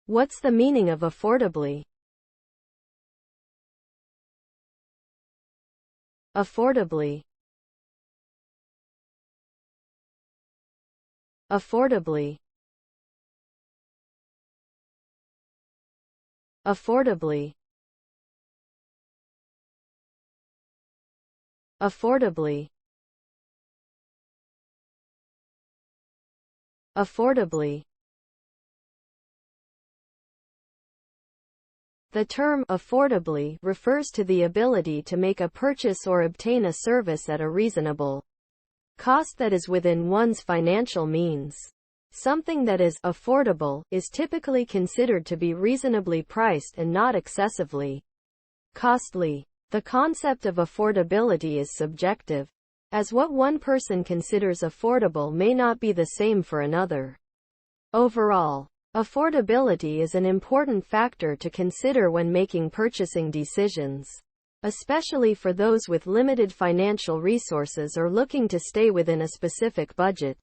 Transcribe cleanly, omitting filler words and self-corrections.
What's the meaning of affordably? Affordably. Affordably. Affordably. Affordably. Affordably. The term affordably refers to the ability to make a purchase or obtain a service at a reasonable cost that is within one's financial means. Something that is affordable is typically considered to be reasonably priced and not excessively costly. The concept of affordability is subjective, as what one person considers affordable may not be the same for another. Overall, affordability is an important factor to consider when making purchasing decisions, especially for those with limited financial resources or looking to stay within a specific budget.